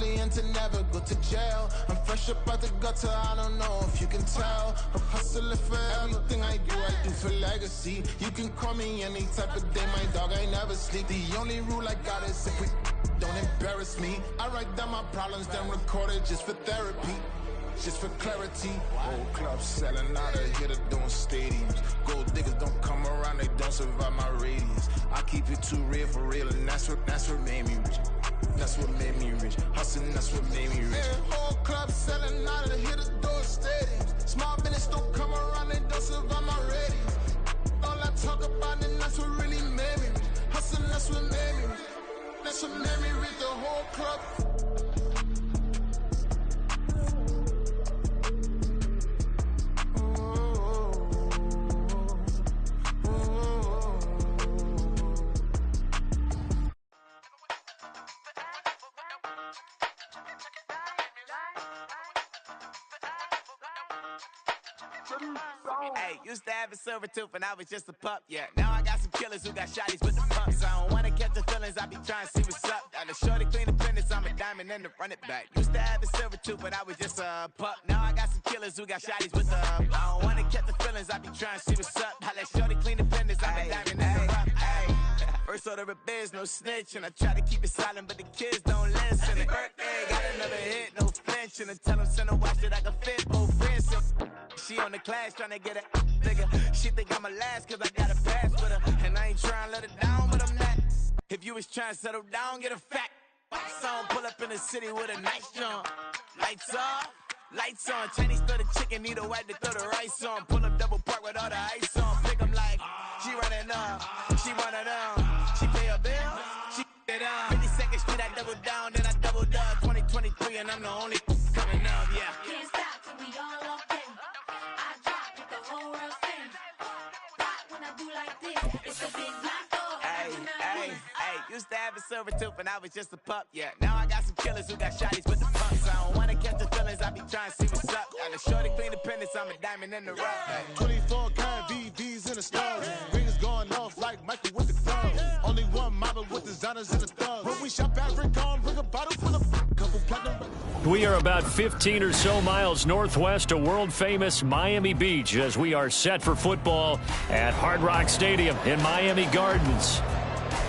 family and to never go to jail. I'm fresh up out the gutter, I don't know if you can tell. I'm hustling for everything I do for legacy. You can call me any type of day, my dog, I never sleep. The only rule I got is if we don't embarrass me. I write down my problems, then record it just for therapy. Just for clarity, whole club selling out of here to doing stadiums. Gold diggers don't come around, they don't survive my radius. I keep it too real for real, and that's what made me rich. That's what made me rich. Hustling, that's what made me rich. Yeah, whole club selling out of here to doing stadiums. Small business don't come around, they don't survive my radius. All I talk about, and that's what really made me rich. Hustling, that's what made me rich. That's what made me rich. The whole club. Hey, used to have a silver tooth and I was just a pup, yeah. Now I got some killers who got shotties with the pumps. I don't wanna catch the feelings, I be trying to see what's up. Got a shorty clean the business, I'm a diamond and to run it back. Used to have a silver tooth but I was just a pup. Now I got some killers who got shotties with the I don't wanna catch the feelings, I be trying to see what's up. I let shorty clean the business, I'm a diamond and to run it back. First order of biz, no snitch, and I try to keep it silent, but the kids don't listen. Happy birthday, got another hit, no flinch, and I tell them send a watch that I can fit both wrists. She on the class trying to get a nigga. She think I'm a last cause I got a pass with her, and I ain't trying to let her down, but I'm not. If you was trying to settle down, get a fact. Song pull up in the city with a nice jump. Lights off. Lights on, Chinese throw the chicken, need a wipe to throw the rice on. Pull up double park with all the ice on. Pick 'em like, she running up, she one of them. She pay her bills, she it up. 52nd Street, I double down, then I doubled up. 2023, and I'm the only coming up, yeah. Can't stop till we all up in. I drop with the whole world spin. Rock when I do like this, it's a big black door. Hey, used to have a silver tooth and I was just a pup, yeah. Now I got some killers who got shotties with the pumps. I don't wanna catch the feelings, I be trying to see what's up. Got a shorty clean the pendants, I'm a diamond in the rough. Hey. 24 karat VVs in the stars. Rings going off like Michael with the thumbs. Only one model with designers in the thugs. When we shop at Rincon, bring a bottle full of couple platinum. We are about 15 or so miles northwest of world-famous Miami Beach as we are set for football at Hard Rock Stadium in Miami Gardens.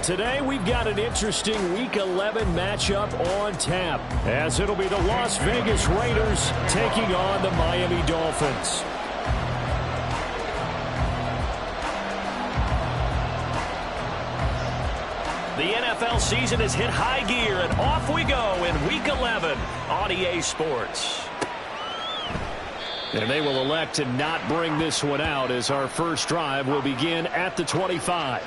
Today, we've got an interesting Week 11 matchup on tap, as it'll be the Las Vegas Raiders taking on the Miami Dolphins. The NFL season has hit high gear, and off we go in Week 11 on EA Sports. And they will elect to not bring this one out as our first drive will begin at the 25.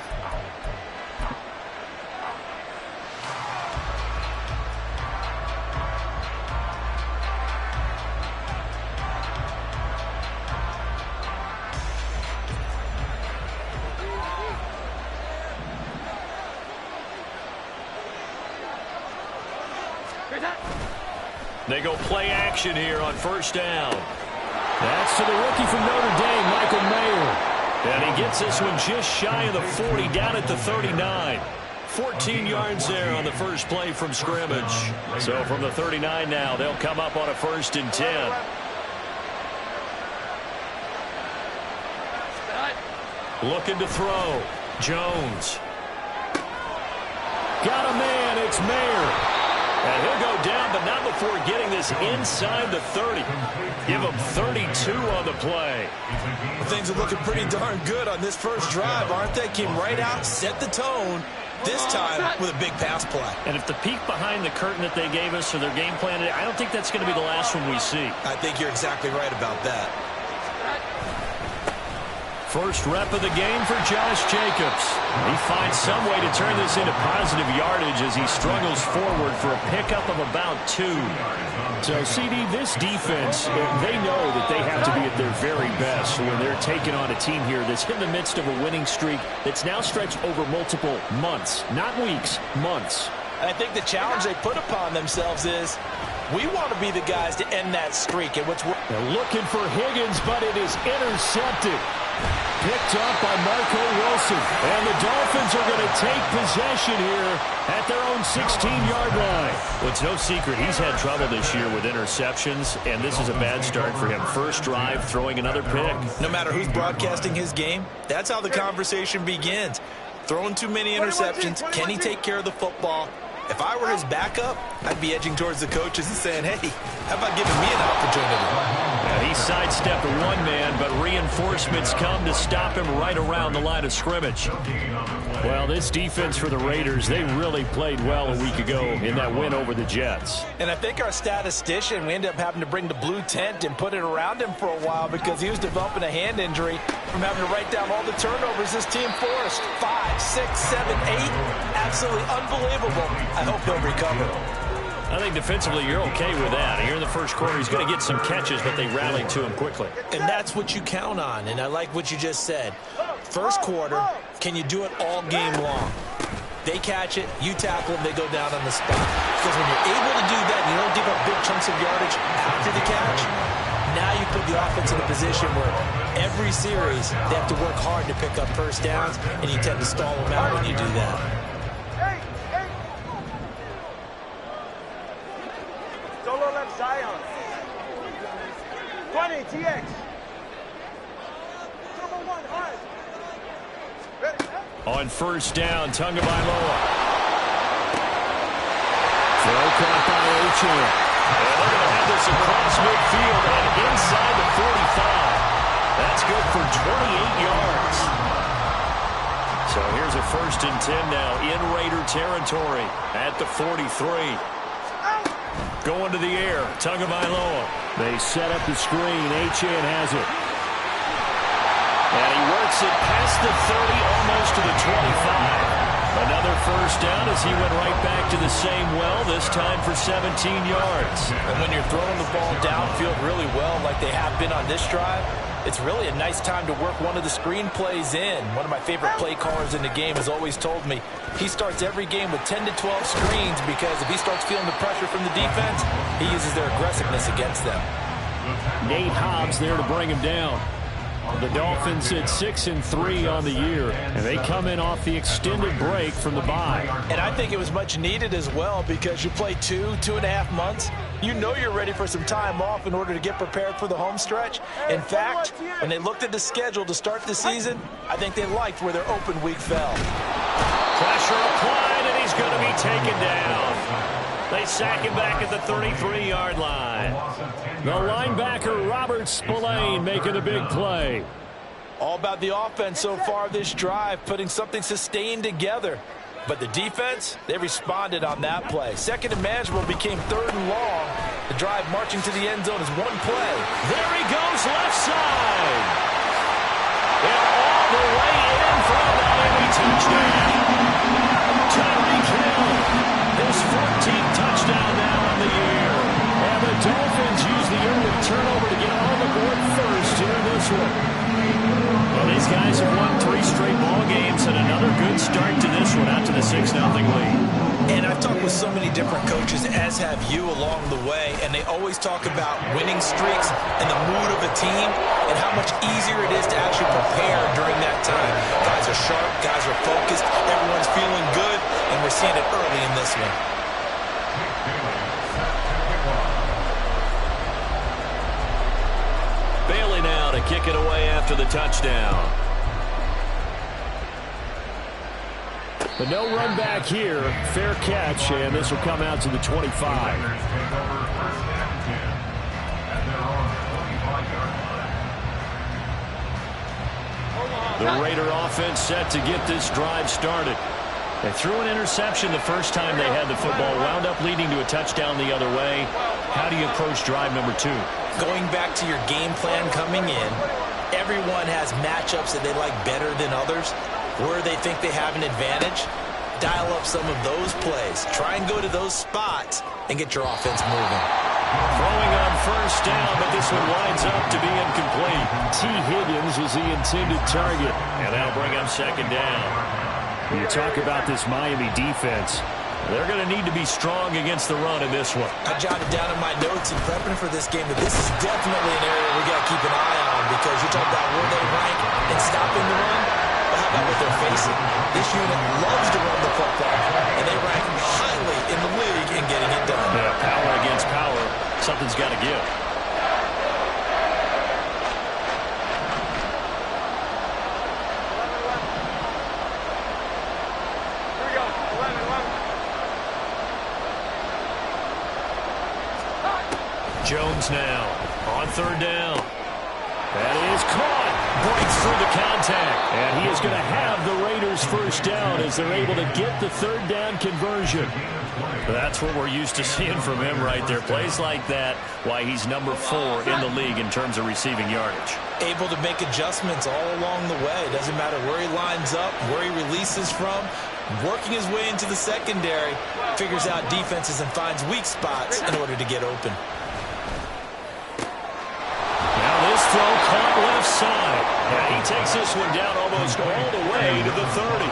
They go play action here on first down. That's to the rookie from Notre Dame, Michael Mayer. And he gets this one just shy of the 40, down at the 39. 14 yards there on the first play from scrimmage. So from the 39 now, they'll come up on a 1st and 10. Looking to throw. Jones. Got a man. It's Mayer. And he'll go down, but not before getting this inside the 30. Give him 32 on the play. Well, things are looking pretty darn good on this first drive, aren't they? Came right out, set the tone, this time with a big pass play. And if the peek behind the curtain that they gave us or their game plan, I don't think that's going to be the last one we see. I think you're exactly right about that. First rep of the game for Josh Jacobs. He finds some way to turn this into positive yardage as he struggles forward for a pickup of about 2. So, CD, this defense, they know that they have to be at their very best when they're taking on a team here that's in the midst of a winning streak that's now stretched over multiple months, not weeks, months. I think the challenge they put upon themselves is we want to be the guys to end that streak. And they're looking for Higgins, but it is intercepted. picked up by Marco Wilson. And the Dolphins are going to take possession here at their own 16-yard line. Well, it's no secret he's had trouble this year with interceptions, and this is a bad start for him. First drive, throwing another pick. No matter who's broadcasting his game, that's how the conversation begins. Throwing too many interceptions. Can he take care of the football? If I were his backup, I'd be edging towards the coaches and saying, hey, how about giving me an opportunity? Yeah, he sidestepped a one-man, but reinforcements come to stop him right around the line of scrimmage. Well, this defense for the Raiders, they really played well a week ago in that win over the Jets. And I think our statistician, we ended up having to bring the blue tent and put it around him for a while because he was developing a hand injury from having to write down all the turnovers this team forced. 5, 6, 7, 8. Absolutely unbelievable. I hope he'll recover. I think defensively you're okay with that. Here in the first quarter, he's going to get some catches, but they rallied to him quickly. And that's what you count on, and I like what you just said. First quarter, can you do it all game long? They catch it, you tackle them, they go down on the spot. Because when you're able to do that, and you don't give up big chunks of yardage after the catch, now you put the offense in a position where every series they have to work hard to pick up first downs, and you tend to stall them out when you do that. Solo left Zion. 20, TX. Number 1, hard. Ready? On first down, Tagovailoa. Throw caught by Achane. And they're going to have this across midfield and inside the 45. That's good for 28 yards. So here's a 1st and 10 now in Raider territory at the 43. Going to the air, Tagovailoa. They set up the screen. Achane has it. And he works it past the 30, almost to the 25. Another first down as he went right back to the same well, this time for 17 yards. And when you're throwing the ball downfield really well like they have been on this drive, it's really a nice time to work one of the screen plays in. One of my favorite play callers in the game has always told me he starts every game with 10 to 12 screens because if he starts feeling the pressure from the defense, he uses their aggressiveness against them. Nate Hobbs there to bring him down. The Dolphins sit 6-3 on the year, and they come in off the extended break from the bye. And I think it was much needed as well because you play 2.5 months. You know you're ready for some time off in order to get prepared for the home stretch. In fact, when they looked at the schedule to start the season, I think they liked where their open week fell. Pressure applied, and he's going to be taken down. They sack him back at the 33-yard line. The linebacker, Robert Spillane, making a big play. All about the offense so far this drive, putting something sustained together. But the defense, they responded on that play. Second and manageable became 3rd and long. The drive marching to the end zone is one play. There he goes, left side. And all the way in for a Miami touchdown. Tyreek Hill, his 14th touchdown now on the year. And the Dolphins use the early turnover to get on the board first here in this one. Well, these guys have won 3 straight ball games and another good start to this one out to the 6-0 lead. And I've talked with so many different coaches, as have you along the way, and they always talk about winning streaks and the mood of a team and how much easier it is to actually prepare during that time. Guys are sharp, guys are focused, everyone's feeling good, and we're seeing it early in this one. Bailey now to kick it away after the touchdown. But no run back here. Fair catch, and this will come out to the 25. The Raider offense set to get this drive started. They threw an interception the first time they had the football, wound up leading to a touchdown the other way. How do you approach drive number 2? Going back to your game plan coming in, everyone has matchups that they like better than others. Where they think they have an advantage, dial up some of those plays. Try and go to those spots and get your offense moving. Throwing on first down, but this one winds up to be incomplete. T. Higgins was the intended target, and that'll bring up 2nd down. When you talk about this Miami defense, They're going to need to be strong against the run in this one. I jotted down in my notes in prepping for this game that this is definitely an area we got to keep an eye on because you're talking about where they rank in stopping the run. But how about what they're facing? This unit loves to run the football, and they rank highly in the league in getting it done. Yeah, power against power. Something's got to give. Jones now on third down. That is caught. Breaks through the contact. And he is going to have the Raiders first down as they're able to get the third down conversion. That's what we're used to seeing from him right there. Plays like that, why he's number 4 in the league in terms of receiving yardage. Able to make adjustments all along the way. Doesn't matter where he lines up, where he releases from. Working his way into the secondary, figures out defenses and finds weak spots in order to get open. This throw caught left side. And he takes this one down almost all the way to the 30.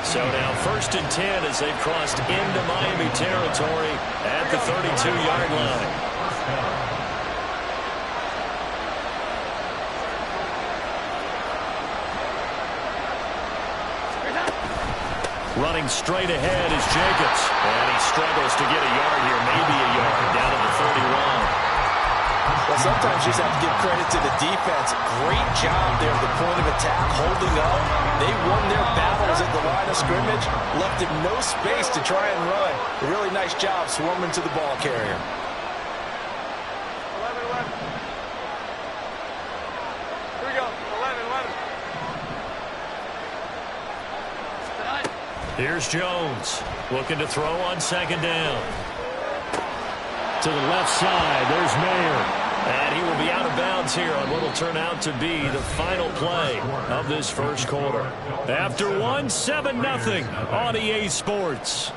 So now 1st and 10 as they've crossed into Miami territory at the 32-yard line. Running straight ahead is Jacobs. And he struggles to get a yard here, maybe a yard, down to the 31. Well, sometimes you just have to give credit to the defense. Great job there at the point of attack, holding up. They won their battles at the line of scrimmage, left him no space to try and run. A really nice job swarming to the ball carrier. 11. Here we go. 11. Here's Jones looking to throw on second down. To the left side, there's Mayer. And he will be out of bounds here on what will turn out to be the final play of this first quarter. After one, 7-0 on EA Sports.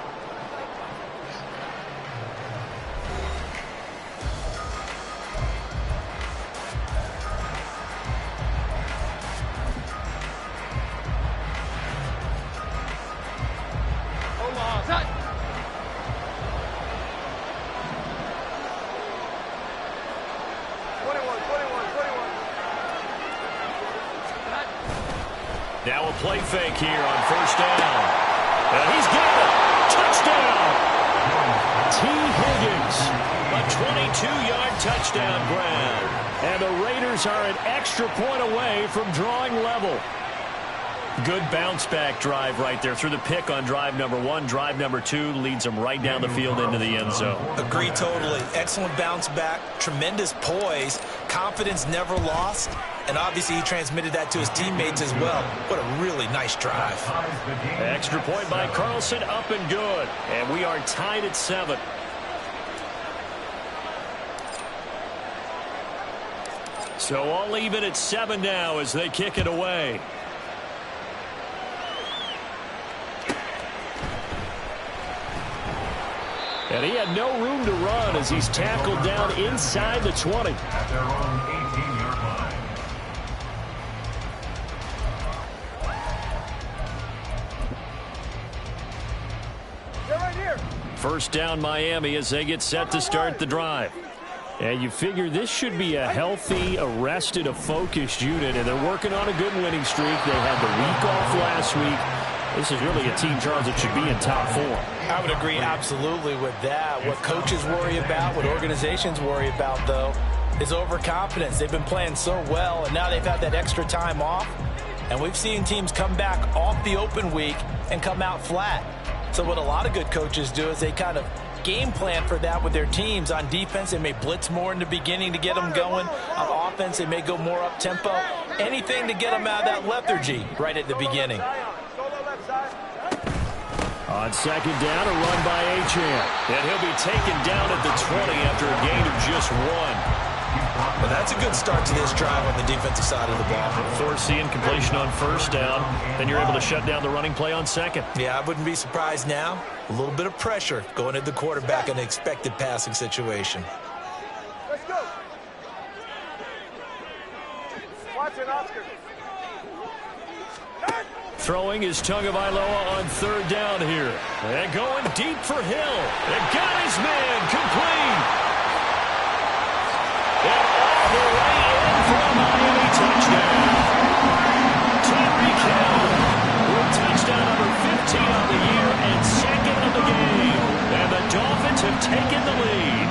Now a play fake here on first down. And he's got it. Touchdown. T. Higgins. A 22-yard touchdown grab. And the Raiders are an extra point away from drawing level. Good bounce-back drive right there through the pick on drive number 1. Drive number 2 leads them right down the field into the end zone. Agree totally. Excellent bounce-back, tremendous poise, confidence never lost, and obviously he transmitted that to his teammates as well. What a really nice drive. Extra point by Carlson, up and good. And we are tied at 7. So all even at 7 now as they kick it away. And he had no room to run as he's tackled down inside the 20. At their own 18-yard line. They're right here. First down Miami as they get set to start the drive. And you figure this should be a healthy, arrested, a focused unit, and they're working on a good winning streak. They had the week off last week. This is really a team, Charles, that should be in top 4. I would agree absolutely with that. What coaches worry about, what organizations worry about, though, is overconfidence. They've been playing so well, and now they've had that extra time off. And we've seen teams come back off the open week and come out flat. So what a lot of good coaches do is they kind of game plan for that with their teams. On defense, they may blitz more in the beginning to get them going. On offense, they may go more up-tempo. Anything to get them out of that lethargy right at the beginning. On second down, a run by Achane. And he'll be taken down at the 20 after a gain of just 1. Well, that's a good start to this drive on the defensive side of the ball. Force incompletion on first down. Then you're able to shut down the running play on second. Yeah, I wouldn't be surprised now. A little bit of pressure going at the quarterback in an expected passing situation. Let's go. Watch it, Oscar. Throwing is Tagovailoa on third down here. And going deep for Hill. And got his man complete. And all the way in for a Miami touchdown. Tyreek Hill with touchdown number 15 on the year and second of the game. And the Dolphins have taken the lead.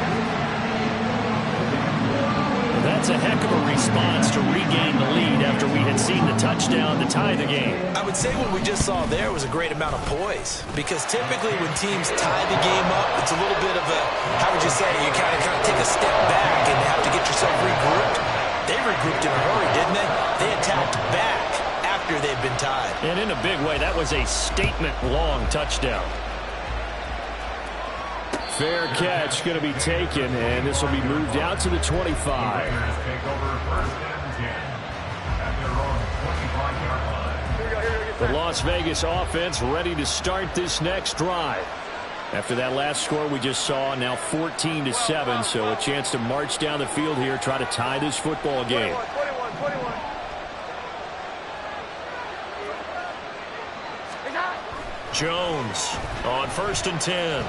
That's a heck of a response to regain the lead after we had seen the touchdown to tie the game. I would say what we just saw there was a great amount of poise, because typically when teams tie the game up, it's a little bit of a, how would you say, you kind of take a step back and have to get yourself regrouped. They regrouped in a hurry, didn't they? They attacked back after they'd been tied. And in a big way, that was a statement-long touchdown. Fair catch going to be taken, and this will be moved out to the 25. The Las Vegas offense ready to start this next drive. After that last score we just saw, now 14-7, so a chance to march down the field here, try to tie this football game. 21. Jones on 1st and 10.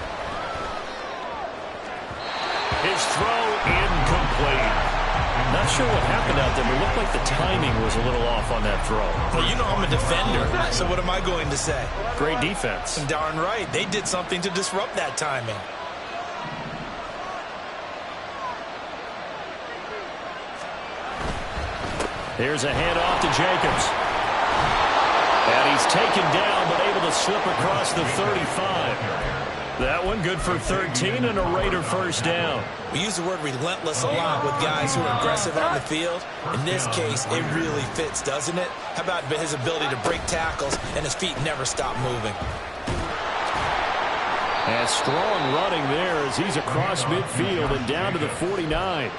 His throw incomplete. Not sure what happened out there, but it looked like the timing was a little off on that throw. Well, you know I'm a defender, so what am I going to say? Great defense. Darn right. They did something to disrupt that timing. Here's a handoff to Jacobs. And he's taken down, but able to slip across the 35. That one good for 13 and a Raider first down. We use the word relentless a lot with guys who are aggressive on the field. In this case, it really fits, doesn't it? How about his ability to break tackles and his feet never stop moving? And strong running there as he's across midfield and down to the 49.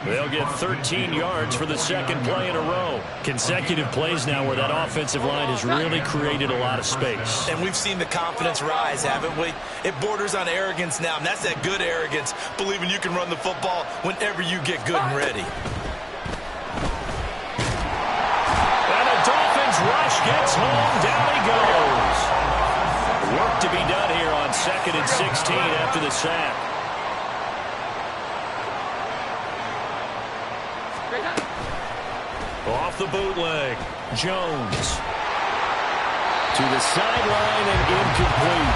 They'll get 13 yards for the second play in a row. Consecutive plays now where that offensive line has really created a lot of space. And we've seen the confidence rise, haven't we? It borders on arrogance now, and that's that good arrogance, believing you can run the football whenever you get good and ready. And the Dolphins rush gets home. Down he goes. Work to be done here on 2nd and 16 after the sack. Off the bootleg, Jones. To the sideline and incomplete.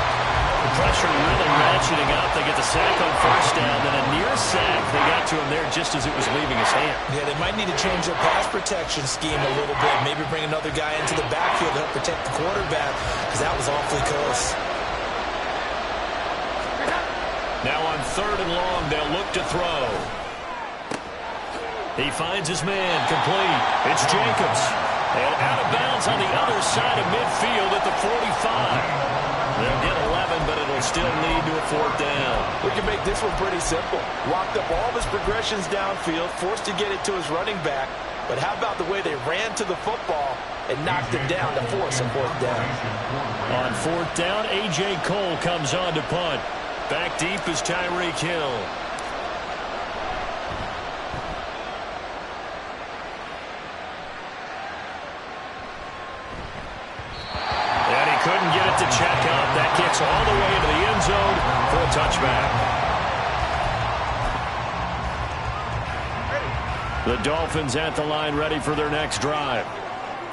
The pressure really ratcheting up. They get the sack on first down, then a near sack. They got to him there just as it was leaving his hand. Yeah, they might need to change their pass protection scheme a little bit. Maybe bring another guy into the backfield to help protect the quarterback, because that was awfully close. Now on 3rd and long, they'll look to throw. He finds his man, complete. It's Jacobs. And out of bounds on the other side of midfield at the 45. They'll get 11, but it'll still lead to a 4th down. We can make this one pretty simple. Walked up all of his progressions downfield, forced to get it to his running back. But how about the way they ran to the football and knocked him down to force a 4th down? On 4th down, A.J. Cole comes on to punt. Back deep is Tyreek Hill. Couldn't get it to check out. That kicks all the way into the end zone for a touchback. The Dolphins at the line ready for their next drive.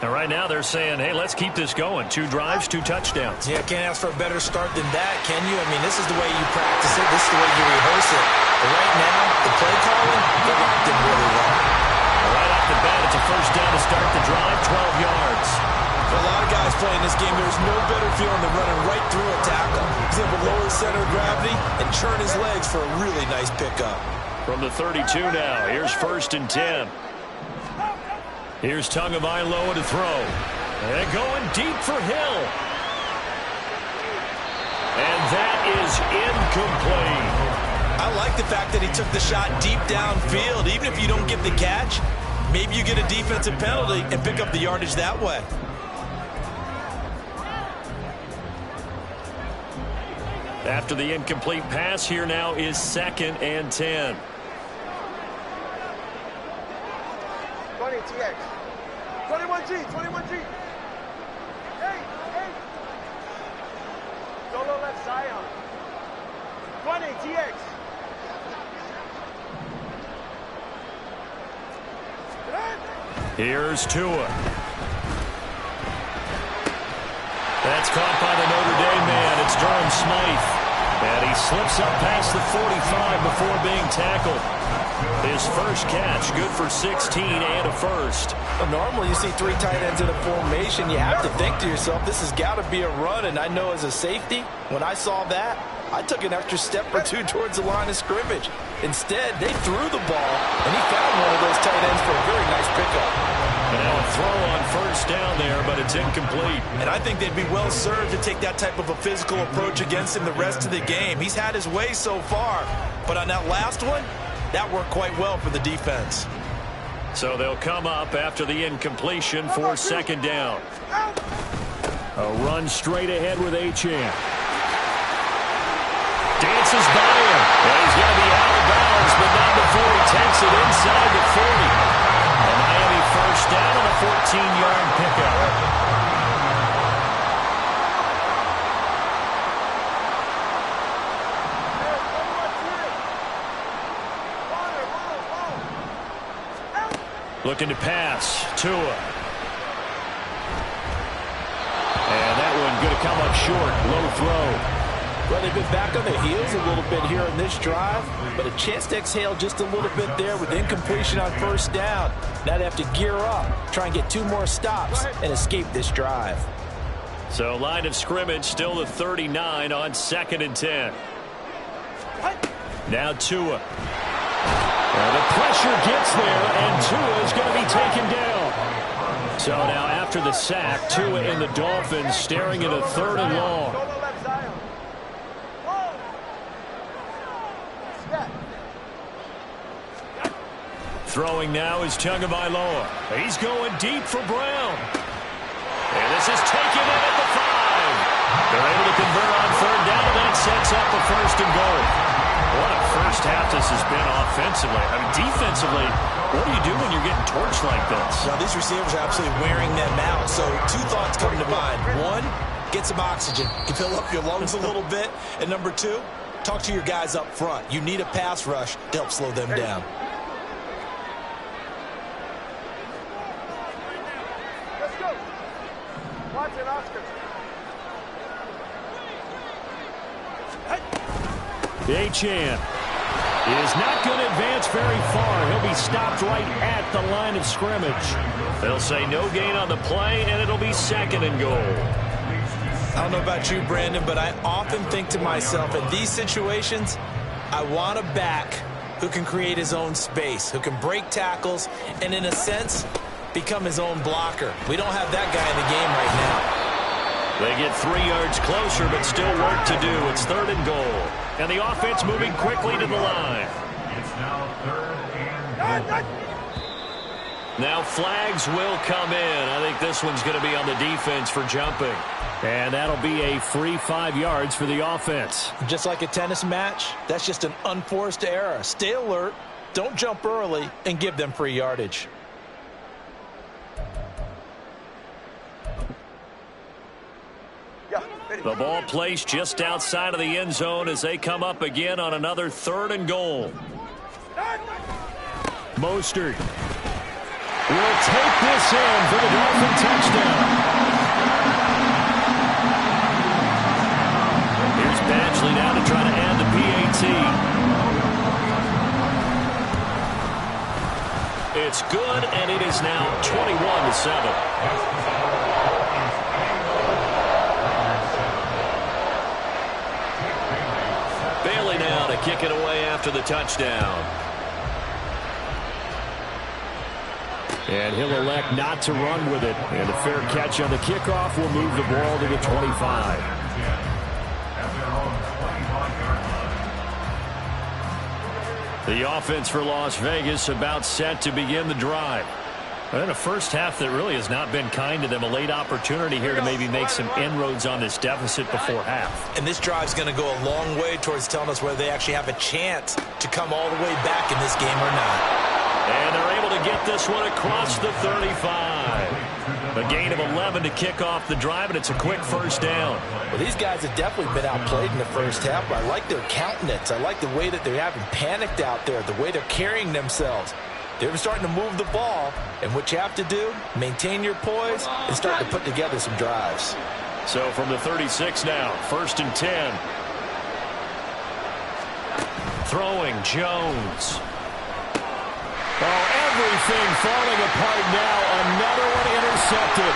And right now they're saying, hey, let's keep this going. 2 drives, 2 touchdowns. Yeah, can't ask for a better start than that, can you? I mean, this is the way you practice it. This is the way you rehearse it. But right now, the play calling, they're locked in really well. Right off the bat, it's a first down to start the drive, 12 yards. For a lot of guys playing this game, there's no better feeling than running right through a tackle. He's able to lower his center of gravity and churn his legs for a really nice pickup. From the 32 now, here's 1st and 10. Here's Tagovailoa to throw. And going deep for Hill. And that is incomplete. I like the fact that he took the shot deep downfield. Even if you don't get the catch, maybe you get a defensive penalty and pick up the yardage that way. After the incomplete pass, here now is 2nd and 10. 20 TX. 21G. 21G. Hey. TX. Here's Tua. That's caught by the Notre Dame man. It's Durham Smythe. And he slips up past the 45 before being tackled. His first catch, good for 16 and a first. Well, normally you see 3 tight ends in a formation. You have to think to yourself, this has got to be a run. And I know as a safety, when I saw that, I took an extra step or 2 towards the line of scrimmage. Instead, they threw the ball, and he found one of those tight ends for a very nice pickup. And now a throw on first down there, but it's incomplete. And I think they'd be well served to take that type of a physical approach against him the rest of the game. He's had his way so far, but on that last one, that worked quite well for the defense. So they'll come up after the incompletion for second down. A run straight ahead with Achane. Dances by him. And he's going to be out of bounds, but not before he takes it inside the 40. And Miami first down on a 14-yard pickup. Looking to pass. Tua. And that one going to come up short. Low throw. Well, they've been back on their heels a little bit here in this drive, but a chance to exhale just a little bit there with incompletion on first down. Now they have to gear up, try and get 2 more stops, and escape this drive. So line of scrimmage still the 39 on 2nd and 10. Now Tua. And the pressure gets there, and Tua is going to be taken down. So now after the sack, Tua and the Dolphins staring at a 3rd and long. Throwing now is Tagovailoa. He's going deep for Brown. And this is taken in at the 5. They're able to convert on 3rd down, and that sets up a 1st and goal. What a first half this has been offensively. I mean, defensively, what do you do when you're getting torched like this? Now, these receivers are absolutely wearing them out. So 2 thoughts come to mind. 1, get some oxygen. You fill up your lungs a little bit. And number 2, talk to your guys up front. You need a pass rush to help slow them down. Let's go. Watch it, Oscar. Achane is not going to advance very far. He'll be stopped right at the line of scrimmage. They'll say no gain on the play, and it'll be 2nd and goal. I don't know about you, Brandon, but I often think to myself, in these situations, I want a back who can create his own space, who can break tackles, and in a sense, become his own blocker. We don't have that guy in the game right now. They get 3 yards closer, but still work to do. It's 3rd and goal. And the offense moving quickly to the line. It's now 3rd and goal. Now flags will come in. I think this one's going to be on the defense for jumping. And that'll be a free 5 yards for the offense. Just like a tennis match, that's just an unforced error. Stay alert, don't jump early, and give them free yardage. The ball placed just outside of the end zone as they come up again on another 3rd and goal. Mostert will take this in for the Dolphin touchdown. Here's Badgley now to try to add the PAT. It's good, and it is now 21-7. Bailey now to kick it away after the touchdown. And he'll elect not to run with it. And a fair catch on the kickoff will move the ball to the 25. The offense for Las Vegas about set to begin the drive. And a first half that really has not been kind to them. A late opportunity here to maybe make some inroads on this deficit before half. And this drive's going to go a long way towards telling us whether they actually have a chance to come all the way back in this game or not. And they're able to get this one across the 35. A gain of 11 to kick off the drive, and it's a quick first down. Well, these guys have definitely been outplayed in the first half, but I like their countenance. I like the way that they haven't panicked out there, the way they're carrying themselves. They're starting to move the ball, and what you have to do, maintain your poise and start to put together some drives. So from the 36 now, 1st and 10. Throwing Jones. Oh, everything falling apart now. Another one intercepted.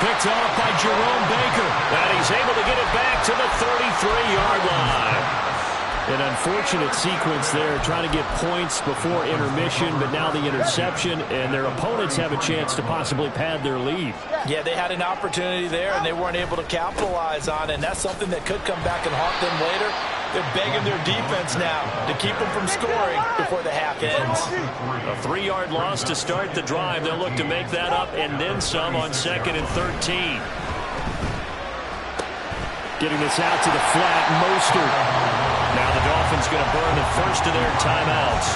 Picked off by Jerome Baker. And he's able to get it back to the 33-yard line. An unfortunate sequence there, trying to get points before intermission, but now the interception, and their opponents have a chance to possibly pad their lead. Yeah, they had an opportunity there, and they weren't able to capitalize on it, and that's something that could come back and haunt them later. They're begging their defense now to keep them from scoring before the half ends. A 3-yard loss to start the drive. They'll look to make that up and then some on 2nd and 13. Getting this out to the flat, Mostert. Now the Dolphins going to burn the first of their timeouts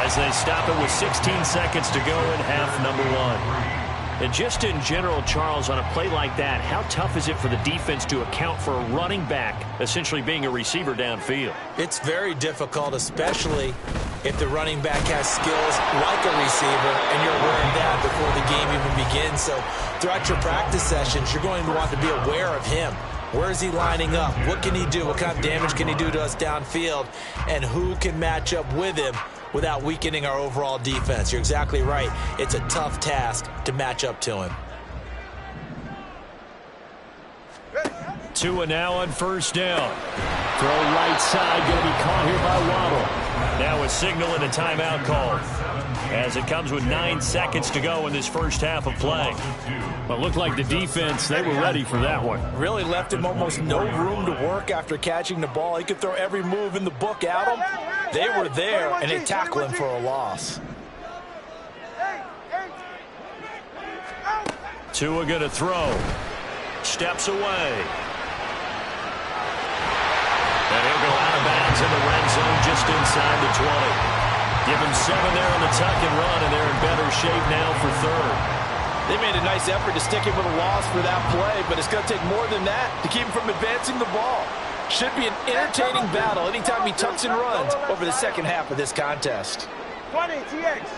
as they stop it with 16 seconds to go in half number 1. And just in general, Charles, on a play like that, how tough is it for the defense to account for a running back essentially being a receiver downfield? It's very difficult, especially if the running back has skills like a receiver, and you're aware of that before the game even begins. So throughout your practice sessions, you're going to want to be aware of him. Where is he lining up? What can he do? What kind of damage can he do to us downfield? And who can match up with him without weakening our overall defense? You're exactly right. It's a tough task to match up to him. Tua now on 1st down. Throw right side, going to be caught here by Waddle. Now a signal and a timeout call as it comes with 9 seconds to go in this first half of play. But looked like the defense, they were ready for that one. Really left him almost no room to work after catching the ball. He could throw every move in the book at him. They were there, and they tackled him for a loss. Tua going to throw. Steps away. And he'll go out of bounds in the red zone just inside the 20. Give him 7 there on the tuck and run, and they're in better shape now for 3rd. They made a nice effort to stick him with a loss for that play, but it's going to take more than that to keep him from advancing the ball. Should be an entertaining battle anytime he tucks and runs over the second half of this contest. 20, TX.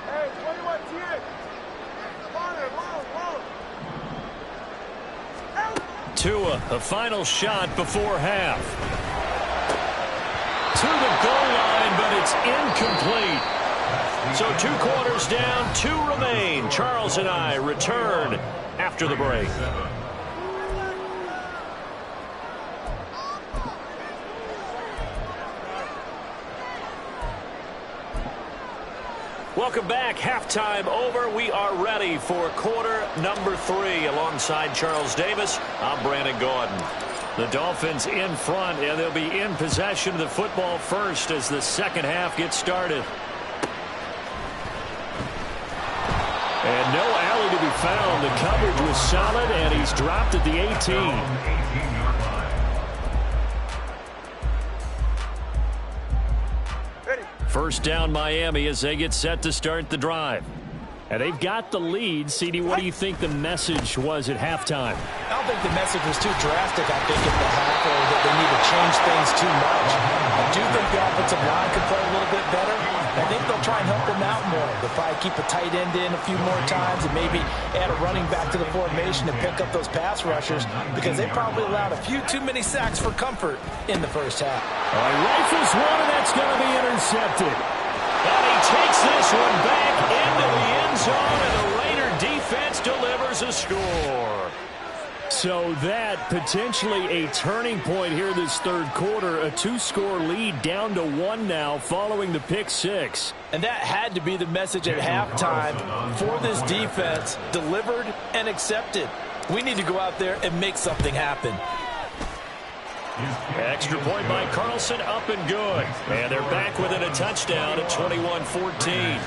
Hey, 21, TX. Tua, a final shot before half. To the goal line, but it's incomplete. So 2 quarters down, 2 remain. Charles and I return after the break. Welcome back. Halftime over. We are ready for quarter number 3. Alongside Charles Davis, I'm Brandon Gaudin. The Dolphins in front, and they'll be in possession of the football first as the second half gets started. And no alley to be found. The coverage was solid, and he's dropped at the 18. First down Miami as they get set to start the drive. And they've got the lead. CD, what do you think the message was at halftime? I don't think the message was too drastic, I think, at the half, or that they need to change things too much. I do think the offensive line could play a little bit better. I think they'll try and help them out more. They'll probably keep a tight end in a few more times and maybe add a running back to the formation and pick up those pass rushers because they probably allowed a few too many sacks for comfort in the first half. Rifles one, and that's going to be intercepted. And he takes this one back into the end zone, and the Raider defense delivers a score. So that potentially a turning point here this third quarter. A 2-score lead down to 1 now following the pick 6. And that had to be the message at halftime for this defense. Delivered and accepted. We need to go out there and make something happen. Extra point by Carlson, up and good. And they're back within a touchdown at 21-14.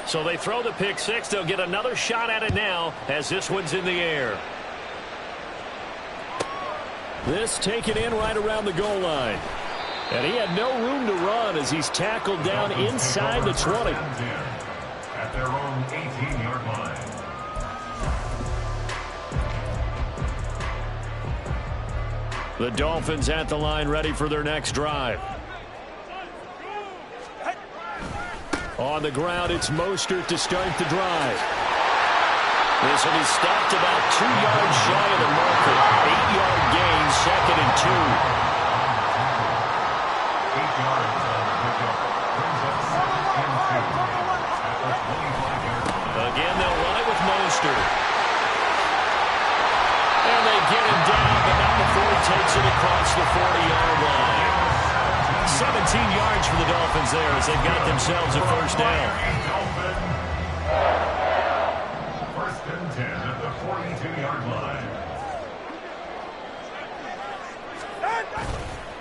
So they throw the pick 6. They'll get another shot at it now as this one's in the air. This taken in right around the goal line. And he had no room to run as he's tackled down inside the 20. At their own 18-yard line. The Dolphins at the line ready for their next drive. On the ground, it's Mostert to start the drive. This will be stopped about 2 yards shy of the marker. 8-yard gain, 2nd and 2. 8 yards on the pickup. Brings up 2nd and 2. At the 25-yard line. Again, they'll run it with Mostert. And they get him down, but not before he takes it across the 40-yard line. 17 yards for the Dolphins there as they've got themselves a first down. First and 10 at the 42-yard line.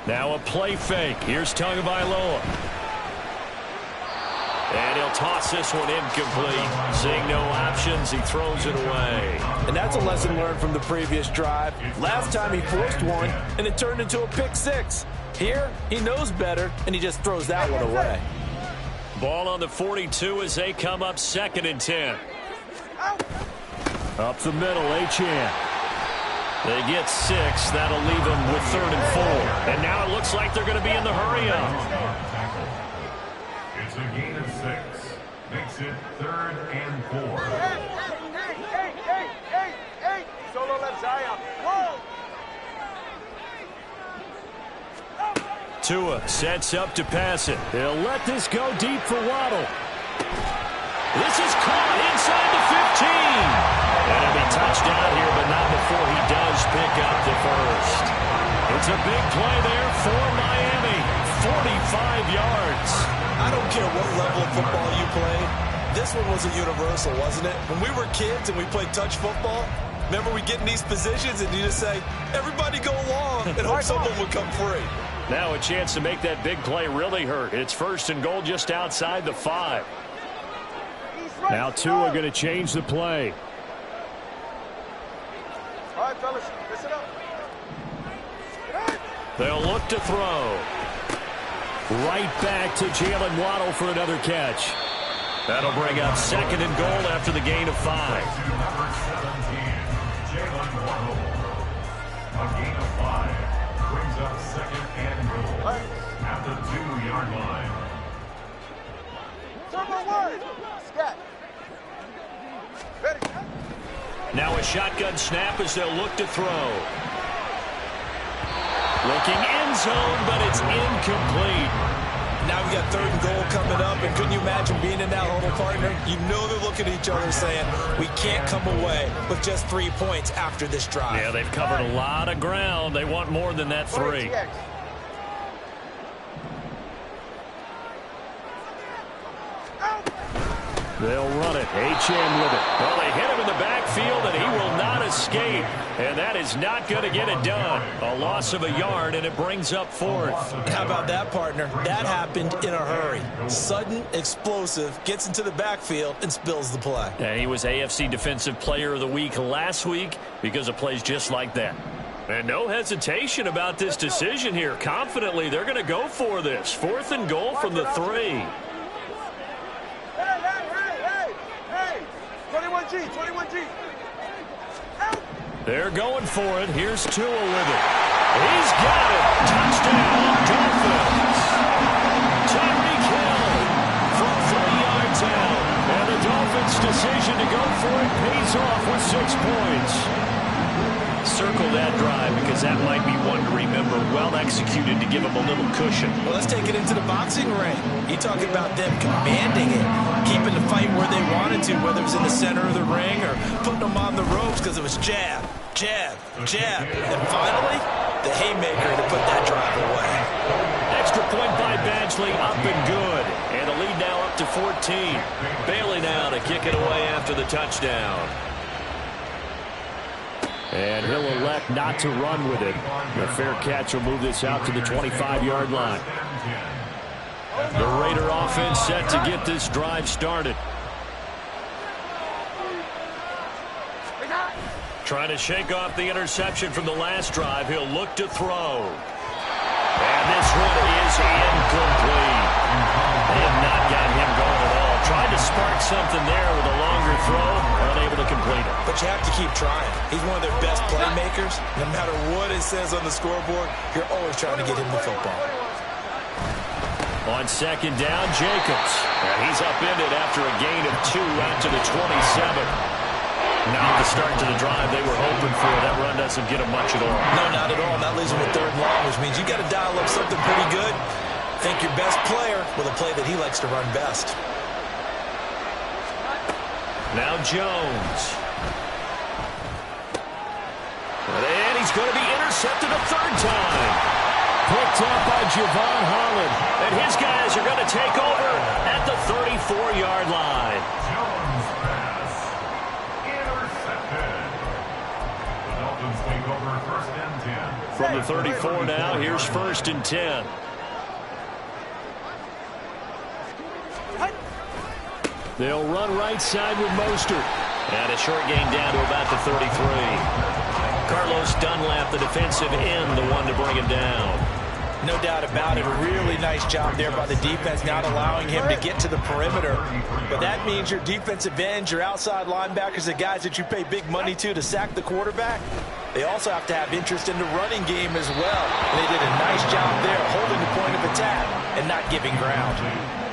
Now a play fake. Here's Tagovailoa. And he'll toss this one incomplete. Seeing no options, he throws it away. And that's a lesson learned from the previous drive. Last time he forced one, and it turned into a pick six. Here, he knows better, and he just throws that one away. Ball on the 42 as they come up 2nd and 10. Up the middle, Achane. They get 6. That'll leave them with 3rd and 4. And now it looks like they're going to be in the hurry-up. It's a gain of 6. Makes it 3rd and 4. Hey. Solo left Zion. Whoa. Tua sets up to pass it. They'll let this go deep for Waddle. This is caught inside the 15. And it'll be touchdown here, but not before he does pick up the first. It's a big play there for Miami. 45 yards. I don't care what level of football you played. This one was a universal, wasn't it? When we were kids and we played touch football, remember we get in these positions and you just say, everybody go long, and hope someone would come free. Now a chance to make that big play really hurt. It's 1st and goal just outside the 5. Now Tua going to change the play. All right, fellas, listen up. They'll look to throw. Right back to Jalen Waddle for another catch. That'll bring up 2nd and goal after the gain of 5. Number 17, Jalen Waddle. A gain of 5 brings up 2nd and goal at the 2-yard line. Turbo word. Scat. Ready. Now a shotgun snap as they'll look to throw. Looking end zone, but it's incomplete. Now we got 3rd and goal coming up, and couldn't you imagine being in that huddle, partner? You know they're looking at each other saying, we can't come away with just 3 points after this drive. Yeah, they've covered a lot of ground. They want more than that 3. They'll run it. Achane with it. Well, they hit him in the backfield, and he will not escape. And that is not going to get it done. A loss of a yard, and it brings up 4th. How about that, partner? That happened in a hurry. Sudden, explosive, gets into the backfield, and spills the play. And he was AFC Defensive Player of the Week last week because of plays just like that. And no hesitation about this decision here. Confidently, they're going to go for this. 4th and goal from the 3. Hey, 21G. They're going for it. Here's Tua with it. He's got it. Touchdown, Dolphins. Tyreek Hill from 30 yards out. And the Dolphins' decision to go for it pays off with 6 points. Circle that drive because that might be one to remember. Well executed to give them a little cushion. Well, let's take it into the boxing ring. You talk about them commanding it, keeping the fight where they wanted to, whether it was in the center of the ring or putting them on the ropes because it was jab. And finally, the haymaker to put that drive away. Extra point by Badgley, up and good. And the lead now up to 14. Bailey now to kick it away after the touchdown. And he'll elect not to run with it. A fair catch will move this out to the 25-yard line. The Raider offense set to get this drive started. Trying to shake off the interception from the last drive. He'll look to throw. And this one is incomplete. They have not got him going at all. Tried to spark something there with a longer throw. Unable to complete it. But you have to keep trying. He's one of their best playmakers. No matter what it says on the scoreboard, you're always trying to get him the football. On second down, Jacobs. And he's upended after a gain of 2 out to the 27. Now the start to the drive they were hoping for. That run doesn't get them much at all. No, not at all. And that leaves them with 3rd and long, which means you got to dial up something pretty good. Think your best player with a play that he likes to run best. Now Jones. And he's going to be intercepted a 3rd time. Picked up by Javon Holland. And his guys are going to take over at the 34-yard line. Jones pass. Intercepted. The Dolphins take over 1st and 10. From the 34 now, here's 1st and 10. They'll run right side with Mostert. And a short gain down to about the 33. Carlos Dunlap, the defensive end, the one to bring him down. No doubt about it. A really nice job there by the defense, not allowing him to get to the perimeter. But that means your defensive ends, your outside linebackers, the guys that you pay big money to sack the quarterback, they also have to have interest in the running game as well. And they did a nice job there holding the point of attack and not giving ground.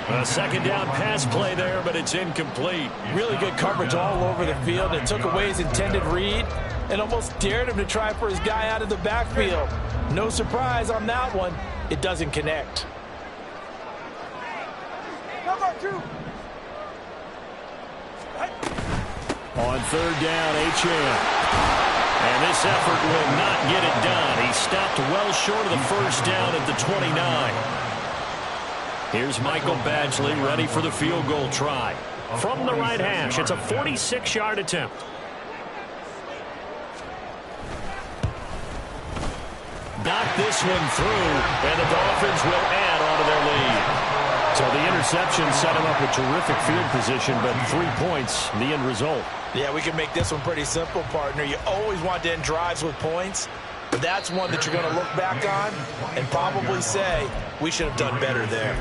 A second down pass play there, but it's incomplete. Really good coverage all over the field. It took away his intended read and almost dared him to try for his guy out of the backfield. No surprise on that one. It doesn't connect. On 3rd down, Achane. And this effort will not get it done. He stopped well short of the 1st down at the 29. Here's Michael Badgley ready for the field goal try. From the right hash, it's a 46-yard attempt. Knock this one through, and the Dolphins will add onto their lead. So the interception set him up with terrific field position, but 3 points, the end result. Yeah, we can make this one pretty simple, partner. You always want to end drives with points, but that's one that you're going to look back on and probably say, we should have done better there.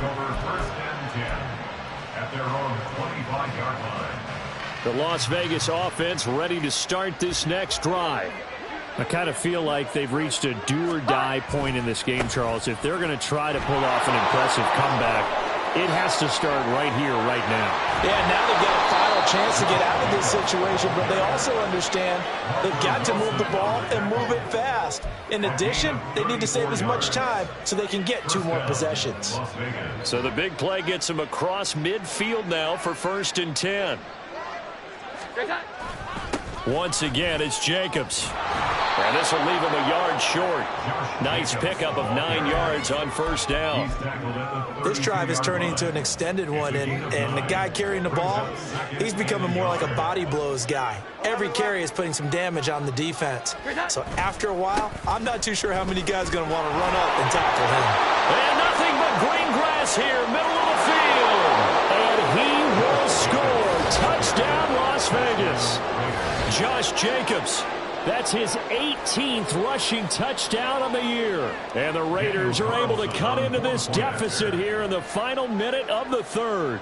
At their own 25-yard line. The Las Vegas offense ready to start this next drive. I kind of feel like they've reached a do-or-die point in this game, Charles. If they're going to try to pull off an impressive comeback, it has to start right here, right now. Yeah, now they get a final chance to get out of this situation, but they also understand they've got to move the ball and move it fast. In addition, they need to save as much time so they can get 2 more possessions. So the big play gets them across midfield now for 1st and 10. Once again, it's Jacobs. And this will leave him a yard short. Nice pickup of 9 yards on 1st down. This drive is turning into an extended one, and the guy carrying the ball, he's becoming more like a body blows guy. Every carry is putting some damage on the defense. So after a while, I'm not too sure how many guys are going to want to run up and tackle him. And nothing but green grass here, middle of the field. And he will score. Touchdown, Las Vegas. Josh Jacobs. That's his 18th rushing touchdown of the year. And the Raiders are able to cut into this deficit here in the final minute of the 3rd.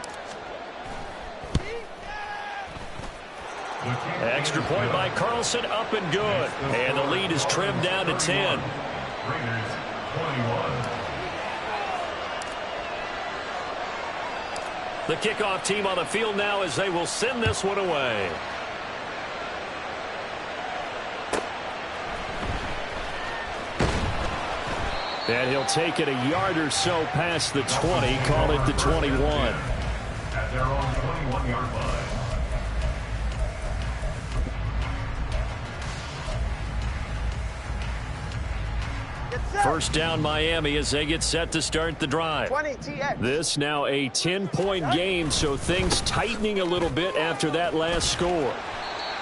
Extra point by Carlson, up and good. And the lead is trimmed down to 10. Raiders 21. The kickoff team on the field now as they will send this one away. And he'll take it a yard or so past the 20, call it the 21. At their own 21-yard line. First down Miami as they get set to start the drive. This now a 10-point game, so things tightening a little bit after that last score.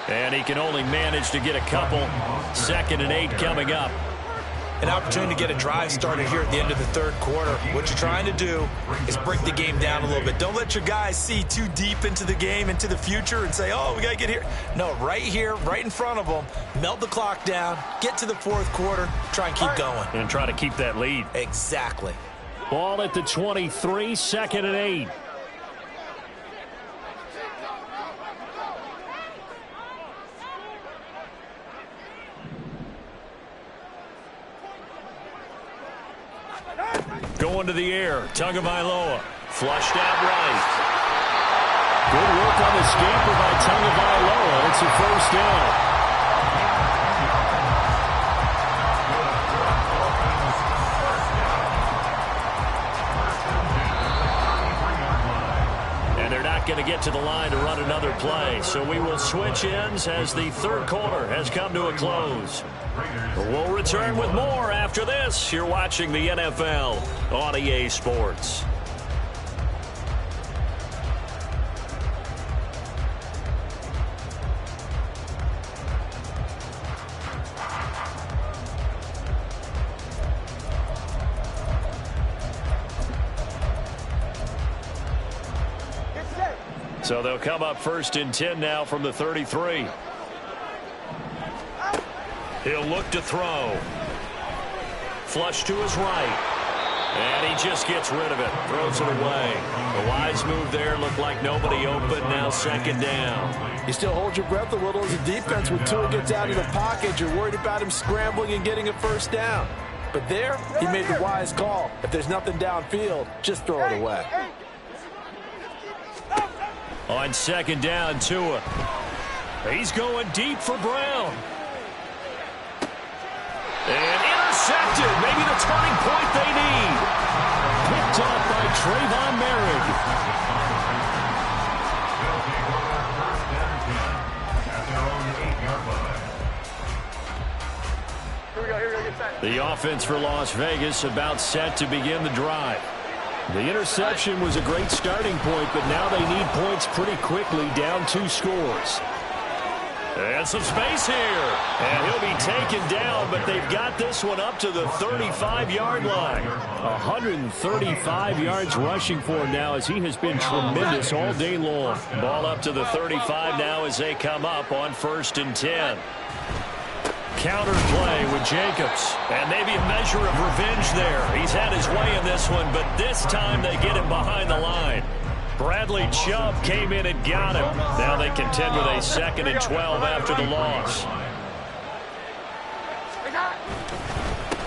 And he can only manage to get a couple. 2nd and 8 coming up. an opportunity to get a drive started here at the end of the third quarter. What you're trying to do is break the game down a little bit. Don't let your guys see too deep into the game, into the future, and say, oh, we got to get here. No, right here, right in front of them, melt the clock down, get to the fourth quarter, try and keep going. And try to keep that lead. Exactly. Ball at the 23, 2nd and 8. Going to the air, Tagovailoa, flushed out right. Good work on the escaper by Tagovailoa. It's a first down. And they're not going to get to the line to run another play. So we will switch ends as the third quarter has come to a close. We'll return with more after this. You're watching the NFL on EA Sports. So they'll come up 1st and 10 now from the 33. He'll look to throw. Flush to his right. And he just gets rid of it. Throws it away. A wise move there. Looked like nobody open. Now 2nd down. You still hold your breath a little as a defense when Tua gets out of the pocket. You're worried about him scrambling and getting a first down. But there, he made the wise call. If there's nothing downfield, just throw it away. On 2nd down, Tua. He's going deep for Brown. And intercepted. Maybe the turning point they need. Picked up by Trayvon Merrick. The offense for Las Vegas about set to begin the drive. The interception was a great starting point, but now they need points pretty quickly, down 2 scores. And some space here. And he'll be taken down, but they've got this one up to the 35-yard line. 135 yards rushing for him now as he has been tremendous all day long. Ball up to the 35 now as they come up on 1st and 10. Counter play with Jacobs. And maybe a measure of revenge there. He's had his way in this one, but this time they get him behind the line. Bradley Chubb came in and got him. Now they contend with a 2nd and 12 after the loss.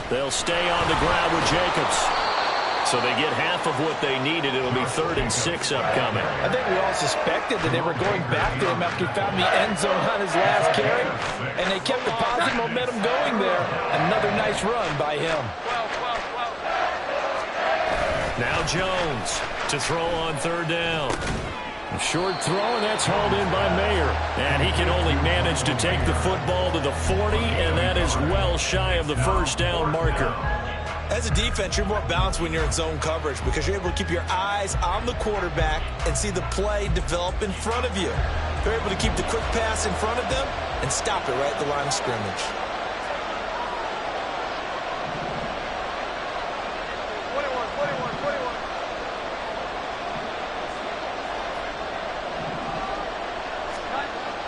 They'll stay on the ground with Jacobs. So they get half of what they needed. It'll be 3rd and 6 upcoming. I think we all suspected that they were going back to him after he found the end zone on his last carry. And they kept the positive momentum going there. Another nice run by him. Now Jones to throw on 3rd down. A short throw, and that's hauled in by Mayer. And he can only manage to take the football to the 40, and that is well shy of the 1st down marker. As a defense, you're more balanced when you're in zone coverage because you're able to keep your eyes on the quarterback and see the play develop in front of you. They're able to keep the quick pass in front of them and stop it right at the line of scrimmage.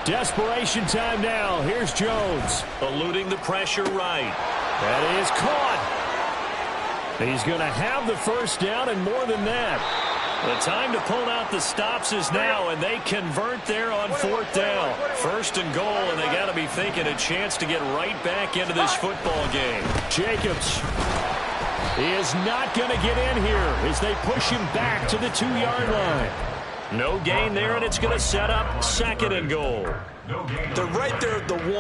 Desperation time now. Here's Jones. Eluding the pressure right. That is caught. He's going to have the 1st down and more than that. The time to pull out the stops is now, and they convert there on 4th down. 1st and goal, and they got to be thinking a chance to get right back into this football game. Jacobs. He is not going to get in here as they push him back to the 2-yard line. No gain there, and it's going to set up 2nd and goal. They're right there at the 1.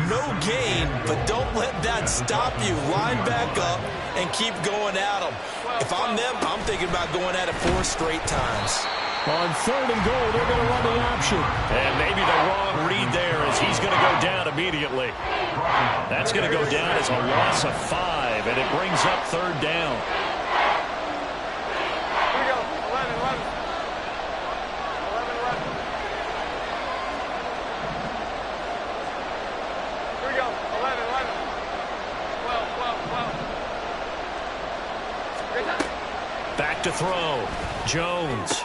No gain, but don't let that stop you. Line back up and keep going at them. If I'm them, I'm thinking about going at it 4 straight times. On 3rd and goal, they're going to run the option. And maybe the wrong read there as he's going to go down immediately. That's going to go down as a loss of 5, and it brings up 3rd down. to throw. Jones.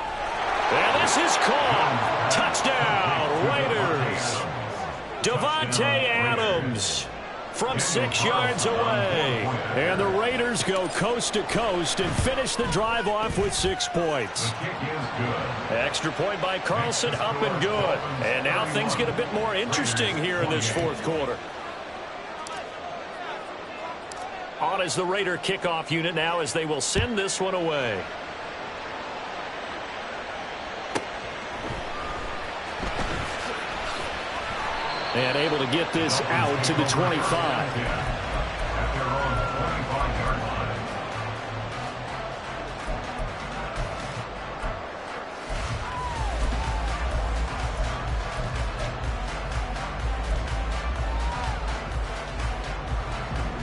And this is caught. Touchdown, Raiders. Davante Adams from 6 yards away. And the Raiders go coast to coast and finish the drive off with 6 points. Extra point by Carlson, up and good. And now things get a bit more interesting here in this fourth quarter. On is the Raider kickoff unit now as they will send this one away. And able to get this out to the 25.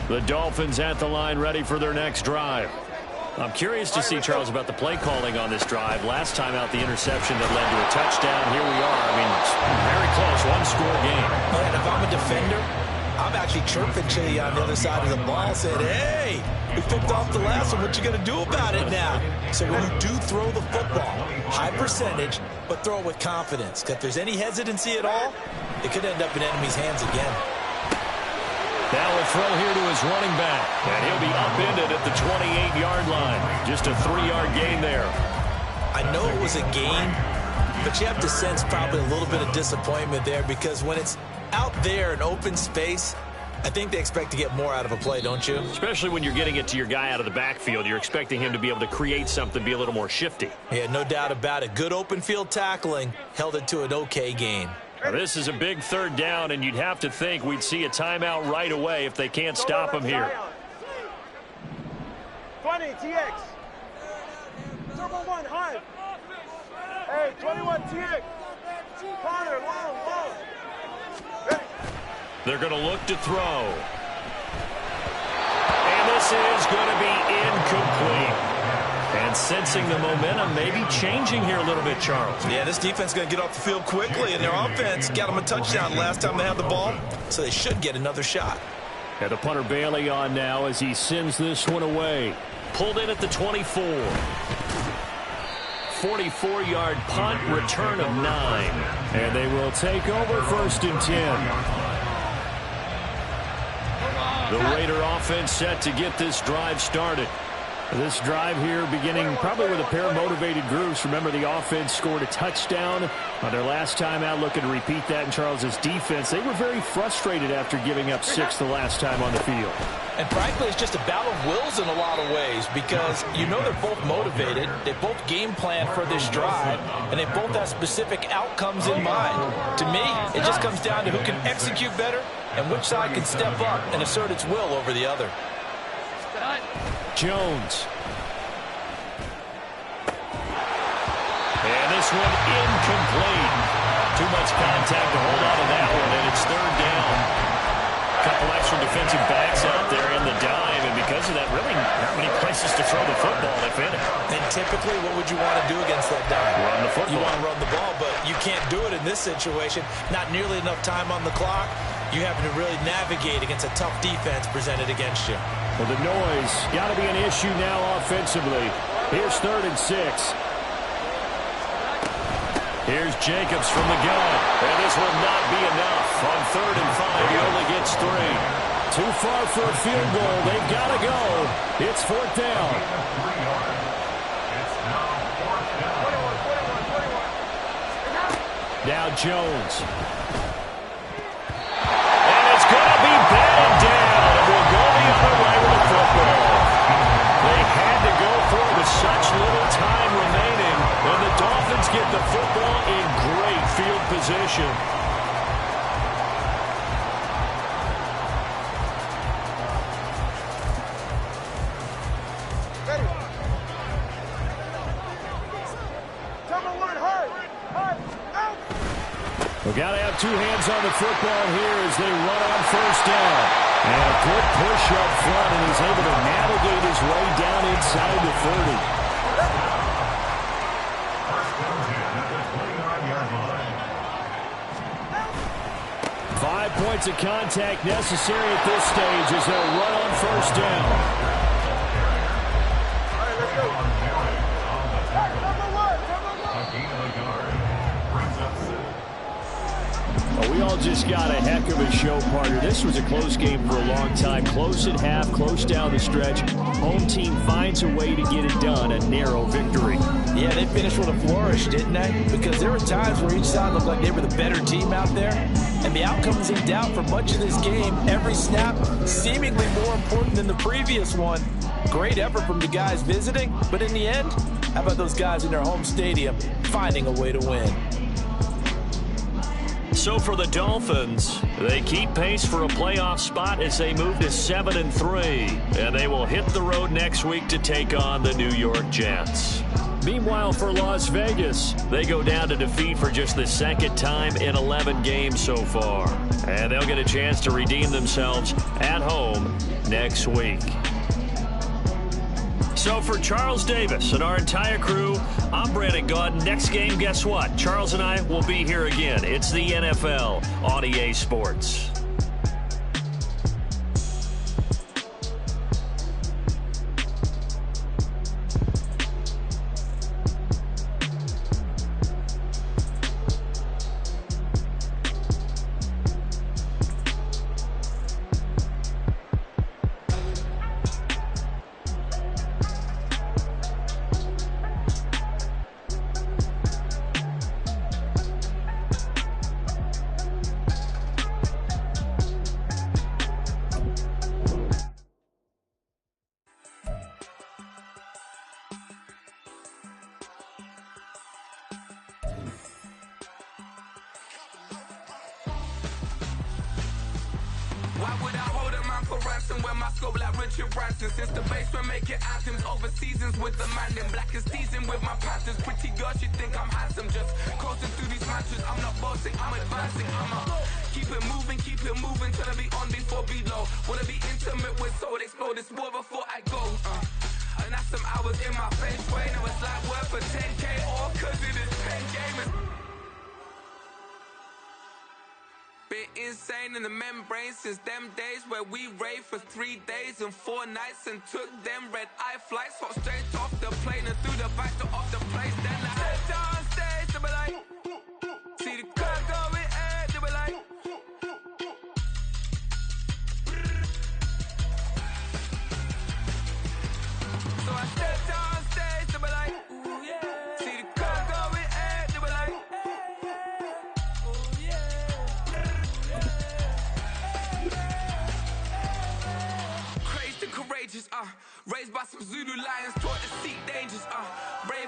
The Dolphins at the line ready for their next drive. I'm curious to see, Charles, about the play calling on this drive. Last time out, the interception that led to a touchdown. Here we are. I mean, very close, one-score game. And if I'm a defender, I'm actually chirping to you on the other side of the ball, saying, hey, we picked off the last one. What you going to do about it now? So when you do throw the football, high percentage, but throw it with confidence. If there's any hesitancy at all, it could end up in enemy's hands again. Now a throw here to his running back. And he'll be upended at the 28-yard line. Just a 3-yard gain there. I know it was a gain, but you have to sense probably a little bit of disappointment there because when it's out there in open space, I think they expect to get more out of a play, don't you? Especially when you're getting it to your guy out of the backfield. You're expecting him to be able to create something, be a little more shifty. Yeah, no doubt about it. Good open field tackling held it to an okay gain. Now, this is a big third down, and you'd have to think we'd see a timeout right away if they can't stop him here. 20, TX. Turbo 1, high. Hey, 21, TX. Connor, long. Ready. They're going to look to throw. And this is going to be incomplete. And sensing the momentum maybe changing here a little bit, Charles. Yeah, this defense is going to get off the field quickly, and their offense got them a touchdown last time they had the ball, so they should get another shot. And the punter Bailey on now as he sends this one away. Pulled in at the 24. 44-yard punt, return of 9. And they will take over 1st and 10. The Raider offense set to get this drive started. This drive here beginning probably with a pair of motivated groups. Remember, the offense scored a touchdown on their last time out, looking to repeat that in Charles's defense. They were very frustrated after giving up 6 the last time on the field. And frankly, it's just a battle of wills in a lot of ways because you know they're both motivated. They both game plan for this drive, and they both have specific outcomes in mind. To me, it just comes down to who can execute better and which side can step up and assert its will over the other. Jones. And this one incomplete. Too much contact to hold on to that one, and it's 3rd down. A couple extra defensive backs out there in the dime, and because of that, really not many places to throw the football, if any. And typically, what would you want to do against that dime? Run the football. You want to run the ball, but you can't do it in this situation. Not nearly enough time on the clock. You have to really navigate against a tough defense presented against you. Well, the noise got to be an issue now offensively. Here's 3rd and 6. Here's Jacobs from the gun. And this will not be enough. On 3rd and 5, he only gets 3. Too far for a field goal. They've got to go. It's 4th down. Now Jones. And it's going to be batted down. And we'll go the other way with the football. They had to go for it with such little time remaining. And the Dolphins get the football in great field position. Ready. Turbo 1, hard, out. We've got to have 2 hands on the football here as they run on 1st down. And a good push up front, and he's able to navigate his way down inside the 30. 5 points of contact necessary at this stage as they'll run on 1st down. All right, let's go. We all just got a heck of a show, partner. This was a close game for a long time. Close at half, close down the stretch. Home team finds a way to get it done. A narrow victory. Yeah, they finished with a flourish, didn't they? Because there were times where each side looked like they were the better team out there. And the outcome was in doubt for much of this game. Every snap seemingly more important than the previous one. Great effort from the guys visiting. But in the end, how about those guys in their home stadium finding a way to win? So for the Dolphins, they keep pace for a playoff spot as they move to 7-3. And they will hit the road next week to take on the New York Jets. Meanwhile, for Las Vegas, they go down to defeat for just the second time in 11 games so far. And they'll get a chance to redeem themselves at home next week. So for Charles Davis and our entire crew, I'm Brandon Gaudin. Next game, guess what? Charles and I will be here again. It's the NFL on EA Sports. Why would I hold a man for ransom when my scope like Richard Branson? Since the basement making anthems over seasons with the man in black is teasing with my Panthers. Pretty girl, she think I'm handsome. Just coasting through these matches. I'm not bossing, I'm advancing. Keep it moving till I be on before below. Wanna be intimate with soul, explode this war before I go. And that's some hours in my face way. Now it's like work for 10K all cause it is 10 gamers. Been insane in the membrane since them days where we raved for 3 days and 4 nights and took them red-eye flights. Hot straight off the plane and through the back door of the place. Then I head downstairs to be like, see the crowd going air to be like. So I step downstairs to be like, ooh yeah. See the crowd going air to be like, ooh yeah. Crazed and courageous, raised by some Zulu lions, taught to seek dangers, brave.